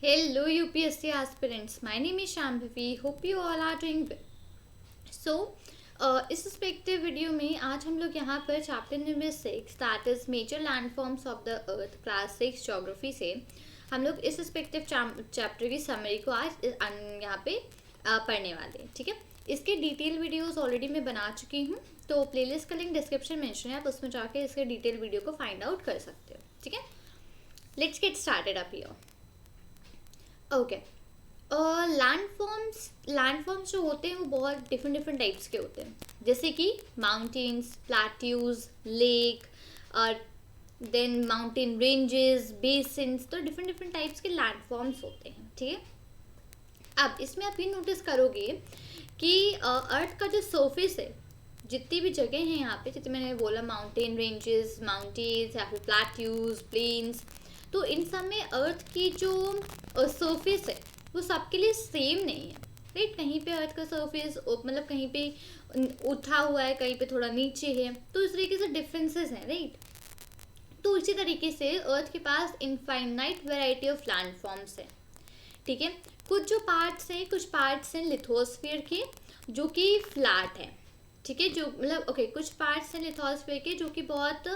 Hello UPSC aspirants, my name is Shambhavi. Hope you all are doing well. So, इस respective video में आज हम लोग यहाँ पर chapter number 6 that is major landforms of the earth class 6 geography से हम लोग इस रिस्पेक्टिव चैप्टर की समरी को आज यहाँ पे पढ़ने वाले हैं. ठीक है, इसके डिटेल वीडियोस ऑलरेडी मैं बना चुकी हूँ, तो प्लेलिस्ट का लिंक डिस्क्रिप्शन मेंशन है, आप उसमें जाके इसके डिटेल वीडियो को फाइंड आउट कर सकते हो. ठीक है, let's get started up here. Okay, landforms जो होते हैं वो बहुत डिफरेंट टाइप्स के होते हैं, जैसे कि mountains, plateaus, lake, then mountain ranges, basins. तो डिफरेंट टाइप्स के लैंडफॉर्म्स होते हैं. ठीक है, अब इसमें आप ये नोटिस करोगे कि अर्थ का जो सरफेस है, जितनी भी जगह हैं यहाँ पे, जितने मैंने बोला माउंटेन रेंजेस, माउंटेन्स या फिर प्लेट्यूज, प्लेन्स, तो इन सब में अर्थ की जो सरफेस है वो सबके लिए सेम नहीं है. राइट, कहीं पे अर्थ का सरफेस मतलब कहीं पे उठा हुआ है, कहीं पे थोड़ा नीचे है, तो इस तरीके से डिफरेंसेस हैं. राइट, तो इसी तरीके से अर्थ के पास इनफाइनाइट वैरायटी ऑफ लैंडफॉर्म्स है. ठीक है, कुछ जो पार्ट्स हैं, कुछ पार्ट्स हैं लिथोस्फीयर के जो कि फ्लैट है. ठीक है, जो मतलब कुछ पार्ट्स हैं लिथोस्फीयर के जो कि बहुत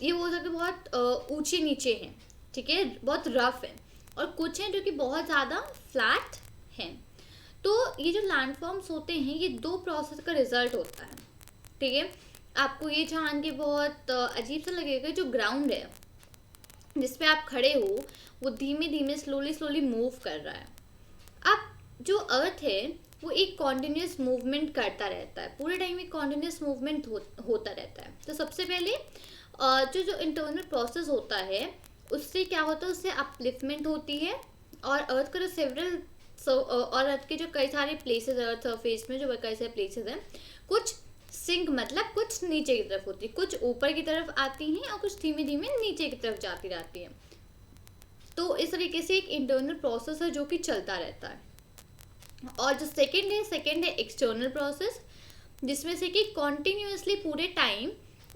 ये बोल सकते बहुत ऊंचे नीचे हैं. ठीक है, बहुत रफ है, और कुछ हैं जो कि बहुत ज़्यादा फ्लैट हैं. तो ये जो लैंडफॉर्म्स होते हैं ये दो प्रोसेस का रिजल्ट होता है. ठीक है, आपको ये जान के बहुत अजीब सा लगेगा, जो ग्राउंड है जिस पे आप खड़े हो वो धीमे धीमे स्लोली मूव कर रहा है. अब जो अर्थ है वो एक कॉन्टिन्यूस मूवमेंट करता रहता है, पूरे टाइम एक कॉन्टिन्यूस मूवमेंट होता रहता है. तो सबसे पहले जो इंटरनल प्रोसेस होता है उससे क्या होता है, उससे अपलिफ्टमेंट होती है, और अर्थ का जो सेवरल और अर्थ के जो कई सारे प्लेसेस अर्थ सरफेस में जो कई सारे प्लेसेस हैं, कुछ सिंक मतलब कुछ नीचे की तरफ होती है, कुछ ऊपर की तरफ आती हैं और कुछ धीमे धीमे नीचे की तरफ जाती रहती हैं. तो इस तरीके से एक इंटरनल प्रोसेस है जो कि चलता रहता है. और जो सेकंड है एक्सटर्नल प्रोसेस, जिसमें से कि कॉन्टिन्यूसली पूरे टाइम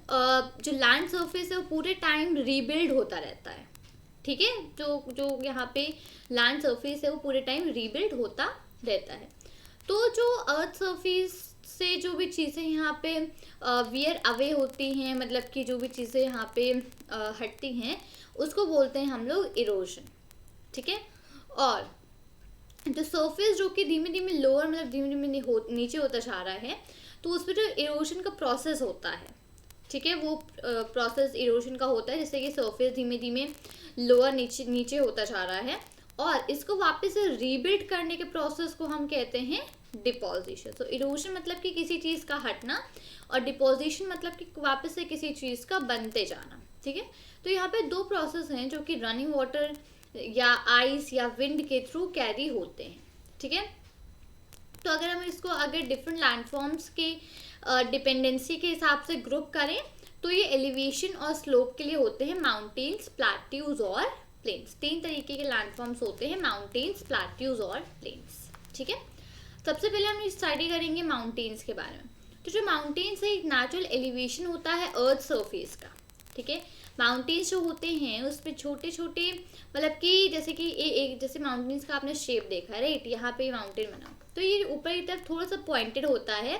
जो लैंड सरफेस है वो पूरे टाइम रीबिल्ड होता रहता है. ठीक है, जो यहाँ पे लैंड सरफेस है वो पूरे टाइम रीबिल्ड होता रहता है. तो जो अर्थ सरफेस से जो भी चीज़ें यहाँ पे वियर अवे होती हैं, मतलब कि जो भी चीज़ें यहाँ पे हटती हैं, उसको बोलते हैं हम लोग इरोजन. ठीक है, और जो सरफेस जो कि धीमे धीमे लोअर मतलब धीमे धीमे नीचे होता जा रहा है, तो उस पर जो इरोजन का प्रोसेस होता है, ठीक है, वो प्रोसेस इरोजन का होता है, जैसे कि सरफेस धीमे धीमे लोअर नीचे होता जा रहा है, और इसको वापस से रीबिल्ड करने के प्रोसेस को हम कहते हैं डिपोजिशन. तो इरोजन मतलब कि किसी चीज़ का हटना, और डिपोजिशन मतलब कि वापस से किसी चीज़ का बनते जाना. ठीक है, तो यहाँ पे दो प्रोसेस हैं जो कि रनिंग वाटर या आइस या विंड के थ्रू कैरी होते हैं. ठीक है, तो अगर हम इसको डिफरेंट लैंडफॉर्म्स के डिपेंडेंसी के हिसाब से ग्रुप करें, तो ये एलिवेशन और स्लोप के लिए होते हैं माउंटेन्स, प्लेट्यूज और प्लेन्स. 3 तरीके के लैंडफॉर्म्स होते हैं, माउंटेन्स, प्लेट्यूज और प्लेन्स. ठीक है, सबसे पहले हम स्टडी करेंगे माउंटेन्स के बारे में. तो जो माउंटेन्स है एक नेचुरल एलिवेशन होता है अर्थ सरफेस का. ठीक है, माउंटेन्स जो होते हैं उस पर छोटे छोटे मतलब कि जैसे कि एक जैसे माउंटेन्स का आपने शेप देखा है, राइट, यहाँ पे माउंटेन बना, तो ये ऊपर की तरफ थोड़ा सा पॉइंटेड होता है,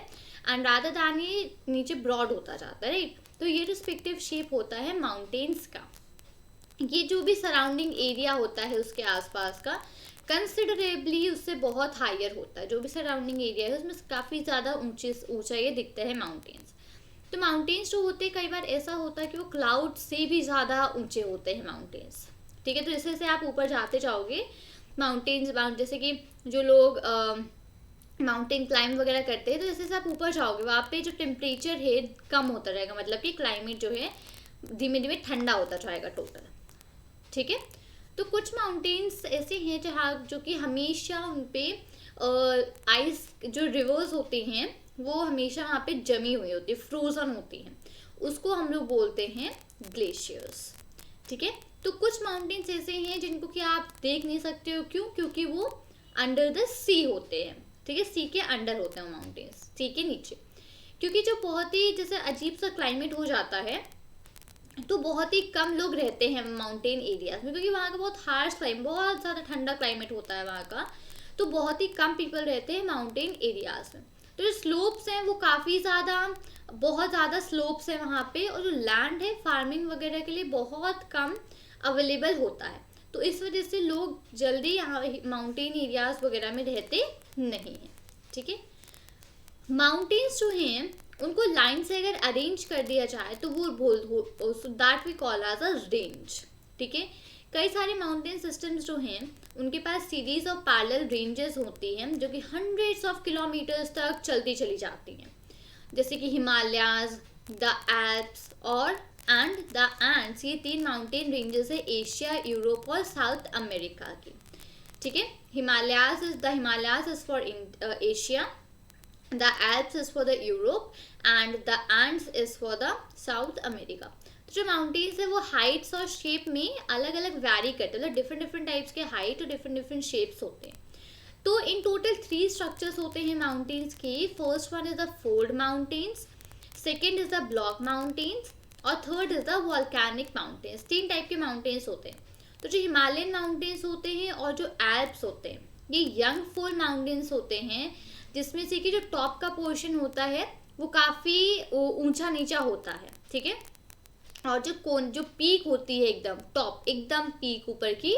एंड रादर दैन ये नीचे ब्रॉड होता जाता है. राइट, तो ये रिस्पेक्टिव शेप होता है माउंटेन्स का. ये जो भी सराउंडिंग एरिया होता है उसके आसपास का कंसिडरेबली उससे बहुत हायर होता है. जो भी सराउंडिंग एरिया है उसमें काफ़ी ज़्यादा ऊंचा ये दिखता है माउंटेन्स. तो माउंटेन्स जो होते हैं कई बार ऐसा होता है कि वो क्लाउड से भी ज़्यादा ऊंचे होते हैं माउंटेन्स. ठीक है, तो जैसे जैसे आप ऊपर जाते जाओगे माउंटेन्स, जैसे कि जो लोग माउंटेन क्लाइंब वगैरह करते हैं, तो जैसे जैसे आप ऊपर जाओगे वहाँ पे जो टेम्परेचर है कम होता रहेगा, मतलब कि क्लाइमेट जो है धीमे धीमे ठंडा होता जाएगा टोटल. ठीक है, तो कुछ माउंटेन्स ऐसे हैं जहाँ जो कि हमेशा उन पे आइस जो रिवर्स होते हैं वो हमेशा वहाँ पे जमी हुई होती है, फ्रोजन होती हैं, उसको हम लोग बोलते हैं ग्लेशियर्स. ठीक है, तो कुछ माउंटेन्स ऐसे हैं जिनको कि आप देख नहीं सकते हो, क्यों? क्योंकि वो अंडर द सी होते हैं. ठीक है, सी के अंडर होते हैं माउंटेन्स, सी के नीचे, क्योंकि जो बहुत ही जैसे अजीब सा क्लाइमेट हो जाता है तो बहुत ही कम लोग रहते हैं माउंटेन एरियाज में, क्योंकि वहाँ का बहुत हार्श क्लाइमेट, बहुत ज़्यादा ठंडा क्लाइमेट होता है वहाँ का, तो बहुत ही कम पीपल रहते हैं माउंटेन एरियाज में। तो जो स्लोप्स हैं वो काफ़ी ज़्यादा, बहुत ज़्यादा स्लोप्स हैं वहाँ पे, और जो लैंड है फार्मिंग वगैरह के लिए बहुत कम अवेलेबल होता है, तो इस वजह से लोग जल्दी यहाँ माउंटेन एरियाज वगैरह में रहते नहीं हैं। ठीक है, माउंटेन्स जो हैं उनको लाइन से अगर अरेंज कर दिया जाए तो वो that we call as a range. ठीक है, कई सारे माउंटेन सिस्टम्स जो हैं उनके पास सीरीज ऑफ पैरेलल रेंजेस होती हैं जो कि हंड्रेड्स ऑफ किलोमीटर्स तक चलती चली जाती हैं, जैसे कि हिमालयाज, द एल्प्स और एंड द एंड्स। ये 3 माउंटेन रेंजेस है एशिया, यूरोप और साउथ अमेरिका की। ठीक है, Himalayas is for Asia, the Alps is for the Europe and the Andes is for the South America। तो जो माउंटेन्स है वो हाइट्स और शेप में अलग अलग वैरी करते हैं, मतलब डिफरेंट टाइप्स के हाइट और डिफरेंट शेप्स होते हैं। तो इन टोटल 3 स्ट्रक्चर्स होते हैं माउंटेन्स के। First one is the fold mountains, second is the block mountains और third is the volcanic mountains. 3 type के माउंटेन्स होते हैं। तो जो हिमालयन माउंटेन्स होते हैं और जो एल्प्स होते हैं ये यंग फोल्ड माउंटेन्स होते हैं, जिसमें से कि जो टॉप का पोर्शन होता है वो काफ़ी ऊंचा नीचा होता है। ठीक है, और जो पीक होती है एकदम टॉप, एकदम पीक ऊपर की,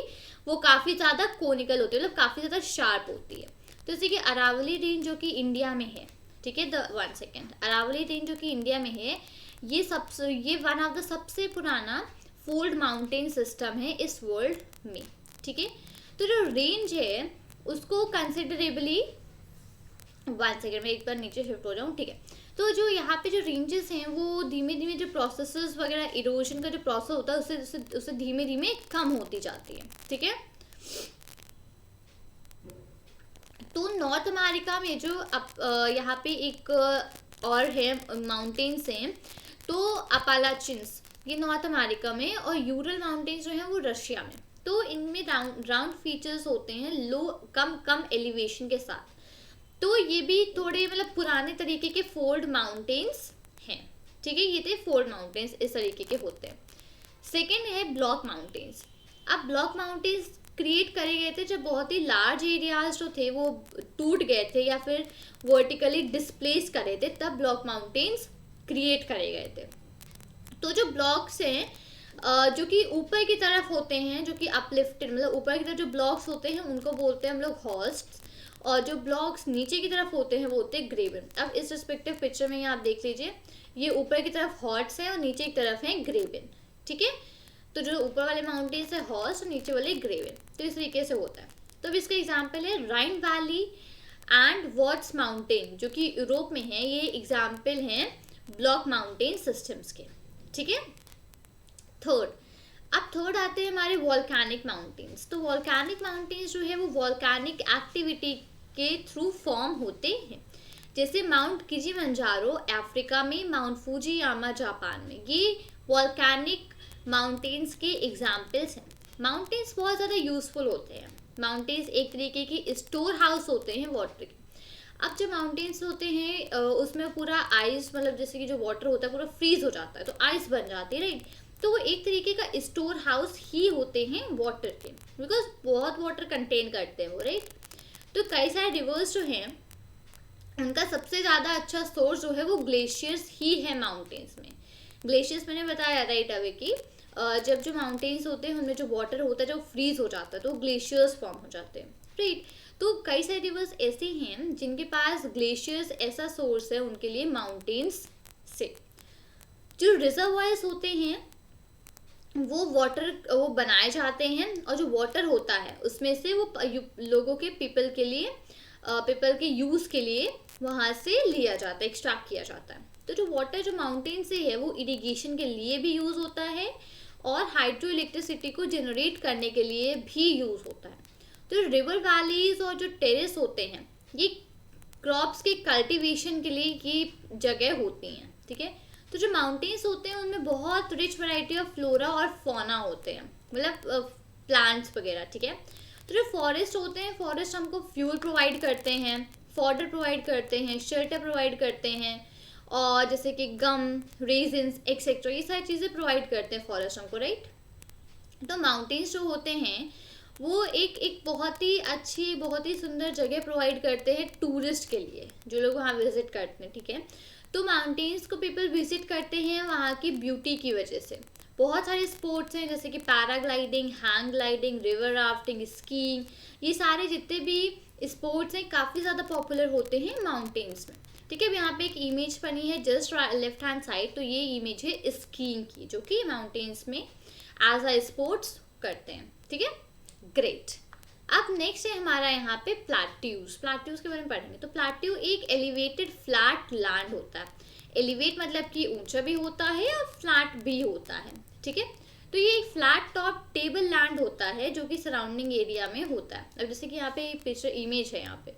वो काफ़ी ज़्यादा कोनिकल होती है, मतलब काफ़ी ज़्यादा शार्प होती है। तो जैसे कि अरावली रेंज जो कि इंडिया में है, ठीक है, अरावली रेंज जो कि इंडिया में है, ये वन ऑफ द सबसे पुराना फोल्ड माउंटेन सिस्टम है इस वर्ल्ड में। ठीक है, तो जो रेंज है उसको कंसिडरेबली, 1 सेकेंड में एक बार नीचे शिफ्ट हो जाऊँ। ठीक है, तो जो यहाँ पे जो रेंजेस हैं वो धीमे धीमे जो प्रोसेसेस वगैरह, इरोजन का जो प्रोसेस होता है उससे धीमे धीमे कम होती जाती है। ठीक है, तो नॉर्थ अमेरिका में जो यहाँ पे एक और है माउंटेन्स हैं, तो अपालाचिन्स, ये नॉर्थ अमेरिका में, और यूरल माउंटेन्स जो हैं वो रशिया में। तो इनमें राउंड फीचर्स होते हैं, लो कम एलिवेशन के साथ। तो ये भी थोड़े मतलब पुराने तरीके के फोल्ड माउंटेन्स हैं। ठीक है, ये थे फोल्ड माउंटेन्स, इस तरीके के होते हैं। सेकेंड है ब्लॉक माउंटेन्स। अब ब्लॉक माउंटेन्स क्रिएट करे गए थे जब बहुत ही लार्ज एरियाज जो थे वो टूट गए थे या फिर वर्टिकली डिस्प्लेस करे थे, तब ब्लॉक माउंटेन्स क्रिएट करे गए थे। तो जो ब्लॉक्स हैं जो कि ऊपर की तरफ होते हैं, जो कि अपलिफ्टेड, मतलब ऊपर की तरफ जो ब्लॉक्स होते हैं उनको बोलते हैं हम लोग हॉर्स्ट, और जो ब्लॉक्स नीचे की तरफ होते हैं वो होते हैं ग्रेवन। अब इस रिस्पेक्टिव पिक्चर में ये आप देख लीजिए, ये ऊपर की तरफ हॉर्ट्स हैं और नीचे की तरफ है ग्रेवन। ठीक है, तो जो ऊपर वाले माउंटेन्स है हॉर्स और नीचे वाले ग्रेवन, तो इस तरीके से होता है। तो अब इसका एग्जाम्पल है राइन वैली एंड वॉट्स माउंटेन जो कि यूरोप में है, ये एग्जाम्पल हैं ब्लॉक माउंटेन सिस्टम्स के। ठीक है, थर्ड आते हैं हमारे वॉल्केनिक माउंटेन्स। तो वॉल्केनिक माउंटेन्स जो है वो वॉल्केनिक एक्टिविटी के थ्रू फॉर्म होते हैं, जैसे माउंट किलिमंजारो अफ्रीका में, माउंट फुजियामा जापान में। ये वॉल्केनिक माउंटेन्स के एग्जाम्पल्स हैं। माउंटेन्स बहुत ज़्यादा यूजफुल होते हैं। माउंटेन्स एक तरीके की स्टोर हाउस होते हैं वाटर के। अब जो माउंटेन्स होते हैं उसमें पूरा आइस, मतलब जैसे कि जो वाटर होता है पूरा फ्रीज हो जाता है, तो आइस बन जाती है, राइट। तो वो एक तरीके का स्टोर हाउस ही होते हैं वाटर के, बिकॉज बहुत वाटर कंटेन करते हैं वो, राइट। तो कई सारे रिवर्स जो हैं उनका सबसे ज़्यादा अच्छा सोर्स जो है वो ग्लेशियर्स ही है माउंटेन्स में। ग्लेशियर्स मैंने बताया राइट अवे कि जब जो माउंटेन्स होते हैं उनमें जो वाटर होता है जब फ्रीज हो जाता है तो ग्लेशियर्स फॉर्म हो जाते हैं, राइट। तो कई सारे रिवर्स ऐसे हैं जिनके पास ग्लेशियर्स ऐसा सोर्स है उनके लिए माउंटेन्स से। जो रिजर्वायर्स होते हैं वो बनाए जाते हैं, और जो वाटर होता है उसमें से वो लोगों के पीपल के यूज़ के लिए वहाँ से लिया जाता है, एक्सट्रैक्ट किया जाता है। तो जो वाटर जो माउंटेन से है वो इरिगेशन के लिए भी यूज़ होता है और हाइड्रो इलेक्ट्रिसिटी को जनरेट करने के लिए भी यूज़ होता है। तो रिवर वैलीज और जो टेरेस होते हैं ये क्रॉप्स के कल्टीवेशन के लिए ये जगह होती हैं, ठीक है। तो जो माउंटेन्स होते हैं उनमें बहुत रिच वैरायटी ऑफ फ्लोरा और फौना होते हैं, मतलब प्लांट्स वगैरह, ठीक है। तो जो फॉरेस्ट होते हैं, फॉरेस्ट हमको फ्यूल प्रोवाइड करते हैं, फॉडर प्रोवाइड करते हैं, शेल्टर प्रोवाइड करते हैं, और जैसे कि गम, रेजिन्स एक्सेट्रा, ये सारी चीज़ें प्रोवाइड करते हैं फॉरेस्ट हमको, राइट। तो माउंटेन्स जो होते हैं वो एक बहुत ही अच्छी, बहुत ही सुंदर जगह प्रोवाइड करते हैं टूरिस्ट के लिए, जो लोग वहाँ विजिट करते हैं, ठीक है। तो माउंटेन्स को पीपल विजिट करते हैं वहाँ की ब्यूटी की वजह से। बहुत सारे स्पोर्ट्स हैं जैसे कि paragliding, hang gliding, river rafting, skiing, ये सारे जितने भी स्पोर्ट्स हैं काफ़ी ज़्यादा पॉपुलर होते हैं माउंटेन्स में, ठीक है। अब यहाँ पे एक इमेज बनी है जस्ट लेफ्ट हैंड साइड, तो ये इमेज है स्कीइंग की, जो कि माउंटेन्स में एज अ स्पोर्ट्स करते हैं, ठीक है। ग्रेट। अब नेक्स्ट है हमारा यहाँ पे प्लाट्यूज। प्लाट्यूज के बारे में पढ़ेंगे। तो प्लाट्यू एक एलिवेटेड फ्लैट लैंड होता है। एलिवेट मतलब कि ऊंचा भी होता है और फ्लैट भी होता है, ठीक है। तो ये एक फ्लैट टॉप टेबल लैंड होता है जो कि सराउंडिंग एरिया में होता है। अब जैसे कि यहाँ पे पिक्चर इमेज है यहाँ पे,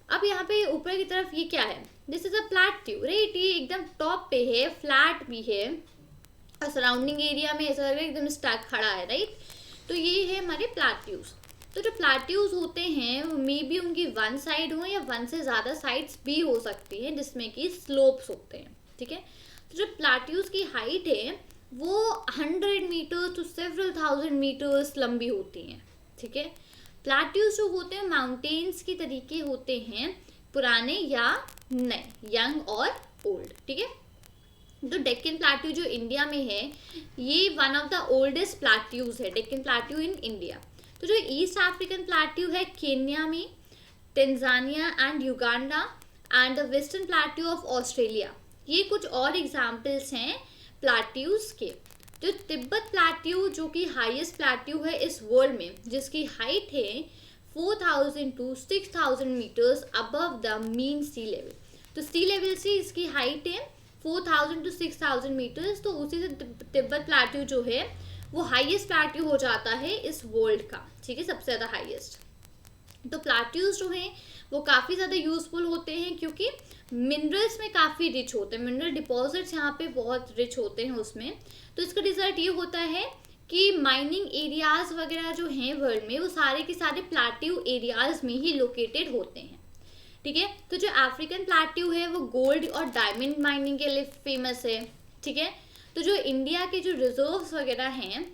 अब यहाँ पे ऊपर की तरफ ये क्या है, this is a plateau, right. ये एकदम टॉप पे है, फ्लैट भी है और सराउंडिंग एरिया में ऐसा लग रहा है एकदम स्टैक खड़ा है, राइट। तो ये है हमारे प्लाट्यूज। तो जो प्लाट्यूज होते हैं वो मे बी उनकी वन साइड हो या वन से ज़्यादा साइड्स भी हो सकती हैं जिसमें कि स्लोप्स होते हैं, ठीक है। तो जो प्लाट्यूज की हाइट है वो 100 मीटर्स टू सेवरल 1000 मीटर्स लंबी होती हैं, ठीक है। प्लाट्यूज जो होते हैं माउंटेन्स की तरीके होते हैं, पुराने या नए, यंग और ओल्ड, ठीक है। तो डेक्कन प्लाट्यू जो इंडिया में है ये वन ऑफ द ओल्डेस्ट प्लाट्यूज है, डेक्कन प्लाट्यू इन इंडिया। तो जो ईस्ट अफ्रीकन प्लाट्यू है केन्या में, Tanzania and Uganda and the western plateau of Australia, ये कुछ और एग्जाम्पल्स हैं प्लाट्यूज के। जो तिब्बत प्लाट्यू जो कि हाईएस्ट प्लाट्यू है इस वर्ल्ड में, जिसकी हाइट है 4000 to 6000 metres above the mean sea level. तो सी लेवल से इसकी हाइट है 4000 टू 6000 मीटर्स। तो उसी से तिब्बत प्लाट्यू जो है वो हाईएस्ट प्लाट्यू हो जाता है इस वर्ल्ड का, ठीक है, सबसे ज़्यादा हाईएस्ट। तो प्लाट्यूज जो हैं वो काफ़ी ज़्यादा यूजफुल होते हैं क्योंकि मिनरल्स में काफ़ी रिच होते हैं, मिनरल डिपॉजिट्स यहाँ पे बहुत रिच होते हैं उसमें। तो इसका रिजल्ट ये होता है कि माइनिंग एरियाज वगैरह जो हैं वर्ल्ड में वो सारे के सारे प्लाट्यू एरियाज में ही लोकेटेड होते हैं, ठीक है। तो जो अफ्रीकन प्लाट्यू है वो गोल्ड और डायमंड माइनिंग के लिए फेमस है, ठीक है। तो जो इंडिया के जो रिजर्व्स वगैरह हैं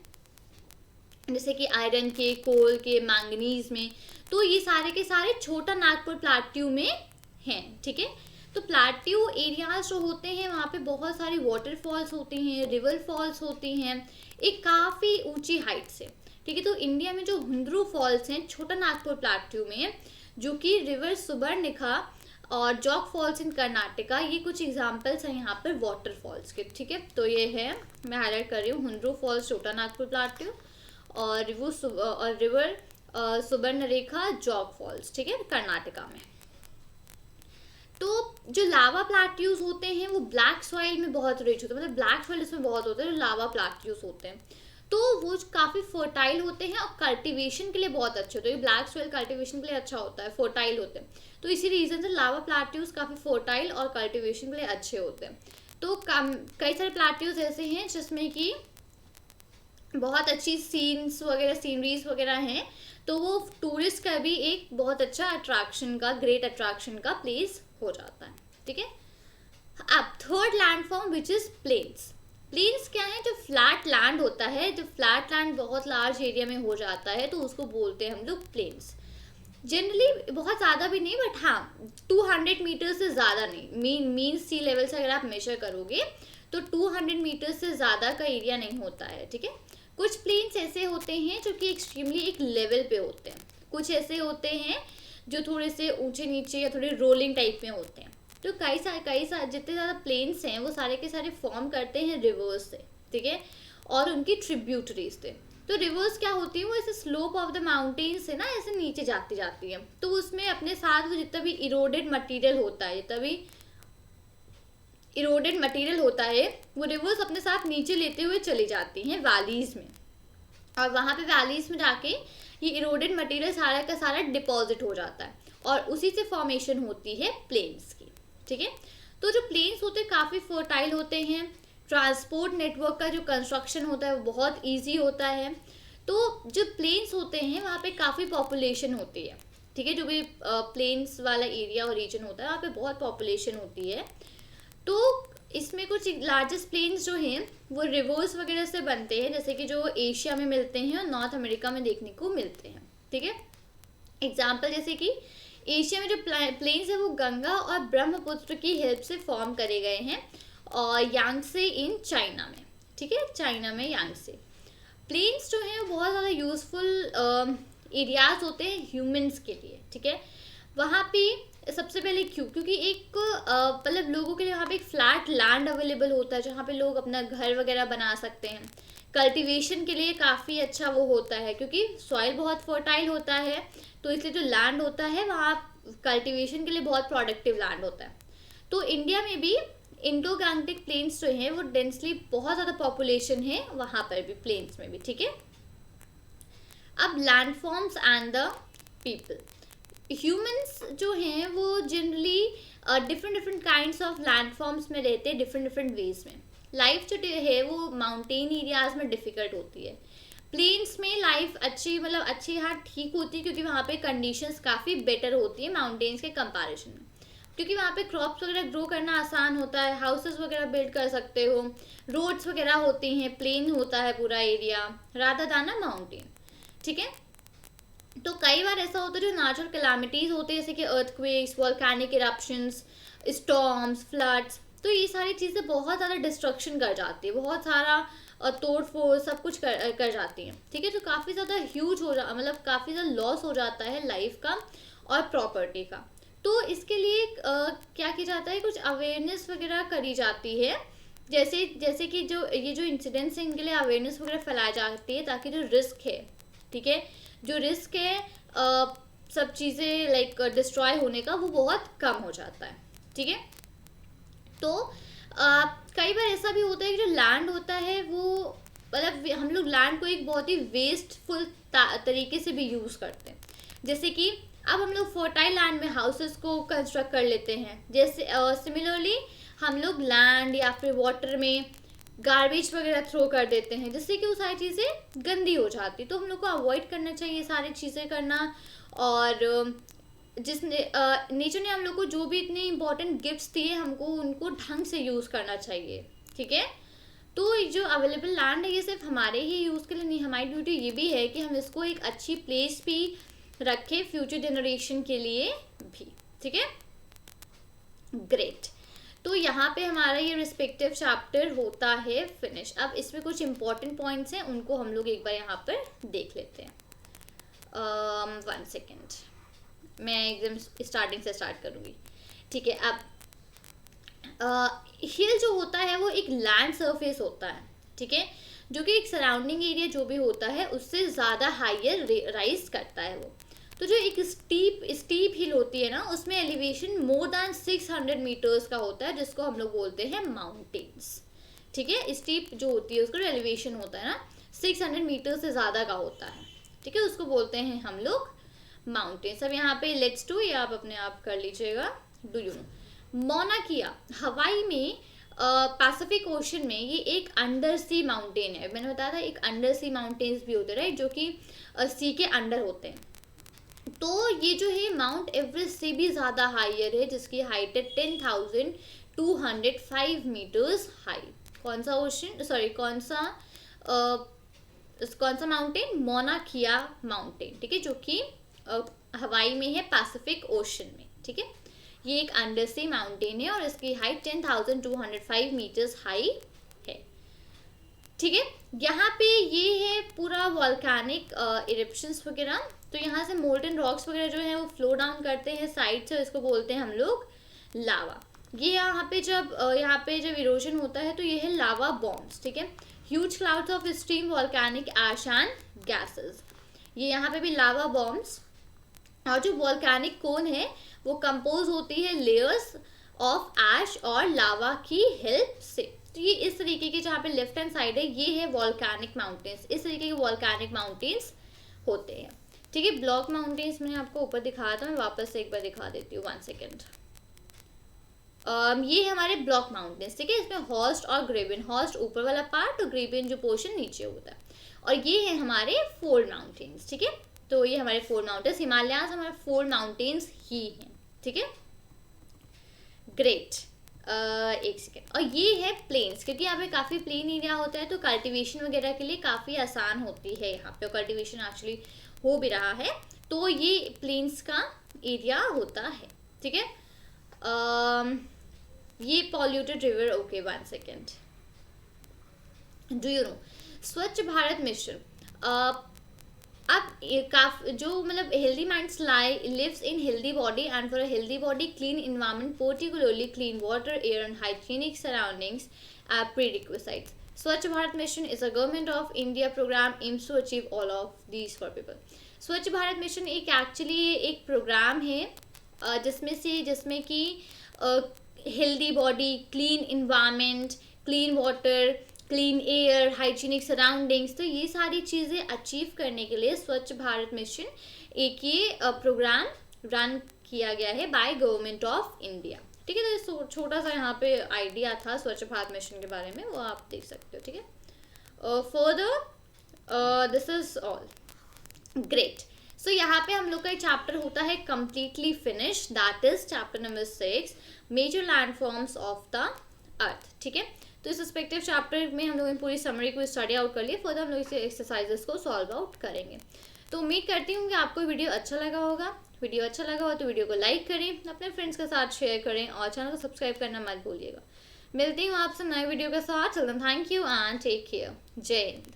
जैसे कि आयरन के, कोल के, मैंगनीज में, तो ये सारे के सारे छोटा नागपुर प्लाट्यू में हैं, ठीक है। तो प्लाट्यू एरियाज जो होते हैं वहाँ पे बहुत सारी वाटरफॉल्स होती हैं, रिवर फॉल्स होती हैं एक काफ़ी ऊंची हाइट से, ठीक है। तो इंडिया में जो हुंद्रू फॉल्स हैं छोटा नागपुर प्लाट्यू में, जो कि रिवर सुबर्णिका और जॉग फॉल्स इन कर्नाटका, ये कुछ एग्जाम्पल्स हैं यहाँ पर वाटरफॉल्स के, ठीक है। तो ये है, मैं हाईलाइट कर रही हूँ, हुंद्रू फॉल्स छोटा नागपुर प्लाट्यू और वो रिवर सुबर्णरेखा जॉग फॉल्स, ठीक है, कर्नाटका में। तो जो लावा प्लाट्यूज होते हैं वो ब्लैक सॉइल में बहुत रिच होते हैं, मतलब ब्लैक सॉइल इसमें बहुत होते हैं, जो लावा प्लाट्यूज होते हैं तो वो काफ़ी फर्टाइल होते हैं और कल्टीवेशन के लिए बहुत अच्छे होते हैं। ब्लैक सॉइल कल्टीवेशन के लिए अच्छा होता है, फर्टाइल होते हैं। तो इसी रीज़न से लावा प्लाट्यूज काफ़ी फर्टाइल और कल्टीवेशन के लिए अच्छे होते हैं। तो कई सारे प्लाट्यूज ऐसे हैं जिसमें कि बहुत अच्छी सीनरीज वगैरह हैं, तो वो टूरिस्ट का भी एक बहुत अच्छा अट्रैक्शन का, ग्रेट अट्रैक्शन का प्लेस हो जाता है, ठीक है। अब third landform which is plains. Plains क्या है, जो फ्लैट लैंड होता है, जो फ्लैट लैंड बहुत लार्ज एरिया में हो जाता है तो उसको बोलते हैं हम लोग प्लेन्स। जनरली बहुत ज़्यादा भी नहीं, बट हाँ 200 मीटर से ज़्यादा नहीं, मीन सी लेवल से अगर आप मेजर करोगे तो 200 मीटर से ज़्यादा का एरिया नहीं होता है, ठीक है। कुछ प्लेन्स ऐसे होते हैं जो कि एक्सट्रीमली एक लेवल पे होते हैं, कुछ ऐसे होते हैं जो थोड़े से ऊंचे नीचे या थोड़े रोलिंग टाइप में होते हैं। तो कई सारे जितने ज़्यादा प्लेन्स हैं वो सारे के सारे फॉर्म करते हैं रिवर्स से, ठीक है, और उनकी ट्रिब्यूटरीज से। तो रिवर्स क्या होती है, वो ऐसे स्लोप ऑफ द माउंटेन से ना ऐसे नीचे जाती है, तो उसमें अपने साथ वो जितना भी इरोडेड मटीरियल होता है, वो रिवर्स अपने साथ नीचे लेते हुए चली जाती हैं वैलीज में, और वहाँ पे वैलीज में जाके ये इरोडेड मटेरियल सारा का सारा डिपॉजिट हो जाता है और उसी से फॉर्मेशन होती है प्लेन्स की, ठीक है। तो जो प्लेन्स होते हैं काफ़ी फर्टाइल होते हैं, ट्रांसपोर्ट नेटवर्क का जो कंस्ट्रक्शन होता है वो बहुत ईजी होता है। तो जो प्लेन्स होते हैं वहाँ पे काफ़ी पॉपुलेशन होती है, ठीक है, जो भी प्लेन्स वाला एरिया और रीजन होता है वहाँ पे बहुत पॉपुलेशन होती है। तो इसमें कुछ लार्जेस्ट प्लेन्स जो हैं वो रिवर्स वगैरह से बनते हैं, जैसे कि जो एशिया में मिलते हैं और नॉर्थ अमेरिका में देखने को मिलते हैं, ठीक है। एग्जाम्पल जैसे कि एशिया में जो प्लेन्स है वो गंगा और ब्रह्मपुत्र की हेल्प से फॉर्म करे गए हैं, और यांगसे इन चाइना में, ठीक है, चाइना में यांगसे। प्लेन्स जो हैं वो बहुत ज़्यादा यूज़फुल एरियाज होते हैं ह्यूमंस के लिए, ठीक है। वहाँ पे सबसे पहले क्योंकि एक मतलब लोगों के लिए वहाँ पे एक फ्लैट लैंड अवेलेबल होता है जहाँ पे लोग अपना घर वगैरह बना सकते हैं। कल्टीवेशन के लिए काफ़ी अच्छा वो होता है क्योंकि सॉइल बहुत फर्टाइल होता है, तो इसलिए जो लैंड होता है वहाँ कल्टीवेशन के लिए बहुत प्रोडक्टिव लैंड होता है। तो इंडिया में भी इंडो गैंगटिक प्लेन्स जो हैं वो डेंसली बहुत ज़्यादा पॉपुलेशन है वहाँ पर भी, प्लेन्स में भी, ठीक है। अब landforms and the people. Humans जो हैं वो generally different different kinds of landforms में रहते हैं, डिफरेंट डिफरेंट वेज में। लाइफ जो है वो माउंटेन एरियाज में डिफ़िकल्ट होती है। प्लेन्स में लाइफ अच्छी, मतलब अच्छी हाँ ठीक होती है क्योंकि वहाँ पे कंडीशंस काफ़ी बेटर होती है माउंटेन्स के कंपैरिजन में, क्योंकि वहाँ पे क्रॉप्स वगैरह ग्रो करना आसान होता है, हाउसेस वगैरह बिल्ड कर सकते हो, रोड्स वगैरह होती हैं, प्लेन होता है पूरा एरिया रादर दैन अ माउंटेन, ठीक है। तो कई बार ऐसा होता है जो नेचुरल कैलामिटीज़ होते हैं जैसे कि earthquakes, volcanic eruptions, storms, floods, तो ये सारी चीज़ें बहुत ज़्यादा डिस्ट्रक्शन कर जाती है, बहुत सारा तोड़ फोड़ सब कुछ कर जाती हैं, ठीक है। तो काफ़ी ज़्यादा ह्यूज मतलब काफ़ी ज़्यादा लॉस हो जाता है लाइफ का और प्रॉपर्टी का। तो इसके लिए क्या किया जाता है, कुछ अवेयरनेस वगैरह करी जाती है, जैसे जैसे कि जो ये जो इंसिडेंट्स हैं इनके लिए अवेयरनेस वगैरह फैलाई जाती है ताकि जो रिस्क है, ठीक है, जो रिस्क है सब चीज़ें लाइक डिस्ट्रॉय होने का वो बहुत कम हो जाता है, ठीक है। तो कई बार ऐसा भी होता है कि जो लैंड होता है वो मतलब हम लोग लैंड को एक बहुत ही वेस्टफुल तरीके से भी यूज़ करते हैं, जैसे कि अब हम लोग फर्टाइल लैंड में हाउसेस को कंस्ट्रक्ट कर लेते हैं, जैसे सिमिलरली हम लोग लैंड या फिर वाटर में गार्बेज वगैरह थ्रो कर देते हैं, जिससे कि वो सारी चीज़ें गंदी हो जाती। तो हम लोग को अवॉइड करना चाहिए सारी चीज़ें करना, और जिसने नेचर ने हम लोग को जो भी इतने इंपॉर्टेंट गिफ्ट्स दिए हमको उनको ढंग से यूज़ करना चाहिए, ठीक है। तो जो अवेलेबल लैंड है ये सिर्फ हमारे ही यूज़ के लिए नहीं, हमारी ड्यूटी ये भी है कि हम इसको एक अच्छी प्लेस भी रखें फ्यूचर जनरेशन के लिए भी, ठीक है। ग्रेट। तो यहाँ पे हमारा ये रिस्पेक्टिव चैप्टर होता है फिनिश। अब इसमें कुछ इंपॉर्टेंट पॉइंट्स हैं उनको हम लोग एक बार यहाँ पर देख लेते हैं। 1 सेकेंड, मैं एकदम स्टार्टिंग से स्टार्ट करूँगी, ठीक है। अब हिल जो होता है वो एक लैंड सरफेस होता है, ठीक है, जो कि एक सराउंडिंग एरिया जो भी होता है उससे ज़्यादा हाइयर राइज करता है वो। तो जो एक स्टीप हिल होती है ना उसमें एलिवेशन मोर दैन 600 मीटर्स का होता है, जिसको हम लोग बोलते हैं माउंटेन्स, ठीक है। स्टीप जो होती है उसका जो एलिवेशन होता है ना 600 मीटर से ज़्यादा का होता है, ठीक है, उसको बोलते हैं हम लोग माउंटेन्स। अब यहाँ पे लेट्स डू, ये आप अपने आप कर लीजिएगा, डू यू नो मौना किया हवाई में पैसिफिक ओशन में ये एक अंडर सी माउंटेन है। मैंने बताया था एक अंडर सी माउंटेन्स भी होते हैं, राइट, जो कि सी के अंडर होते हैं। तो ये जो है माउंट एवरेस्ट से भी ज़्यादा हाइयर है, जिसकी हाइट है 10,205 मीटर्स हाई। कौन सा ओशन, सॉरी कौन सा माउंटेन, मौना किया माउंटेन, ठीक है, जो कि हवाई में है पैसिफिक ओशन में, ठीक है। ये एक अंडर सी माउंटेन है और इसकी हाइट 10,205 मीटर्स हाई है, ठीक है। यहाँ पे ये है पूरा वॉल्केनिक इरप्शंस वगैरह, तो यहाँ से मोल्टन रॉक्स वगैरह जो है वो फ्लो डाउन करते हैं साइड से, इसको बोलते हैं हम लोग लावा। ये यहाँ पे जब इरोजन होता है तो ये है लावा बॉम्ब्स, ठीक है, huge clouds of steam volcanic ash and gases. ये यहाँ पे भी लावा बॉम्ब्स, और जो वॉल्केनिक कोन है वो कंपोज होती है लेयर्स ऑफ ऐश और लावा की हेल्प से। तो ये इस तरीके के, जहाँ पे लेफ्ट हैंड साइड है ये है वॉल्केनिक माउंटेन्स, इस तरीके के वॉल्केनिक माउंटेन्स होते हैं, ठीक है। ब्लॉक माउंटेन्स मैंने आपको ऊपर दिखाया था, मैं वापस से एक बार दिखा देती हूँ, 1 सेकेंड। ये है हमारे ब्लॉक माउंटेन्स, ठीक है, इसमें हॉर्स्ट और ग्रेबियन, हॉर्स्ट ऊपर वाला पार्ट और ग्रेबियन जो पोर्शन नीचे होता है, और ये है हमारे फोल्ड माउंटेन्स, ठीक है। तो ये हमारे फोल्ड माउंटेन्स, हिमालयाज हमारे फोल्ड माउंटेन्स ही हैं, ठीक है। ग्रेट। एक सेकेंड, और ये है प्लेन्स, क्योंकि यहाँ पे काफ़ी प्लेन एरिया होता है तो कल्टीवेशन वगैरह के लिए काफ़ी आसान होती है, यहाँ पे कल्टीवेशन एक्चुअली हो भी रहा है, तो ये प्लेन्स का एरिया होता है, ठीक है। ये polluted river, okay 1 second. Do you know Swachh Bharat mission, अब जो मतलब healthy minds lives in healthy body, and for a healthy body clean environment, particularly clean water, air and hygienic surroundings are prerequisites. Swachh Bharat mission is a government of India program aims to achieve all of these for people. स्वच्छ Bharat mission एक actually एक programme है जिसमें कि healthy body, clean environment, clean water, clean air, hygienic surroundings, तो ये सारी चीज़ें अचीव करने के लिए स्वच्छ भारत मिशन एक ये प्रोग्राम रन किया गया है बाय गवर्नमेंट ऑफ इंडिया, ठीक है। तो ये छोटा सा यहाँ पे आइडिया था स्वच्छ भारत मिशन के बारे में, वो आप देख सकते हो, ठीक है। Further this is all great. So यहाँ पे हम लोग का एक चैप्टर होता है completely finish, that is chapter number 6, major landforms of the earth, ठीक है। तो इस रिस्पेक्टिव चैप्टर में हम लोग इन पूरी समरी को स्टडी आउट कर लिए, फर्दर हम लोग इसे एक्सरसाइजेस को सॉल्व आउट करेंगे। तो उम्मीद करती हूँ कि आपको वीडियो अच्छा लगा होगा। वीडियो अच्छा लगा हो तो वीडियो को लाइक करें, अपने फ्रेंड्स के साथ शेयर करें और चैनल को सब्सक्राइब करना मत भूलिएगा। मिलती हूँ आपसे नए वीडियो के साथ। Thank you and take care. जय हिंद।